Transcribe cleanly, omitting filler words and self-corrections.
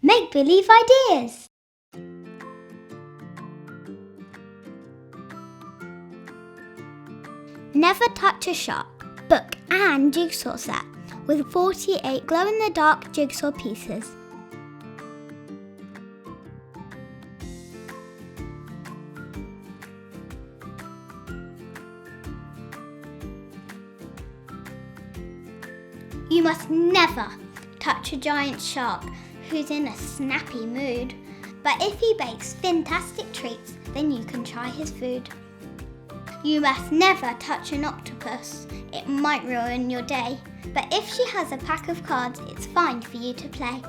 Make-believe ideas. Never touch a shark book and jigsaw set with 48 glow-in-the-dark jigsaw pieces. You must never touch a giant shark who's in a snappy mood. But if he bakes fantastic treats, then you can try his food. You must never touch an octopus. It might ruin your day. But if she has a pack of cards, it's fine for you to play.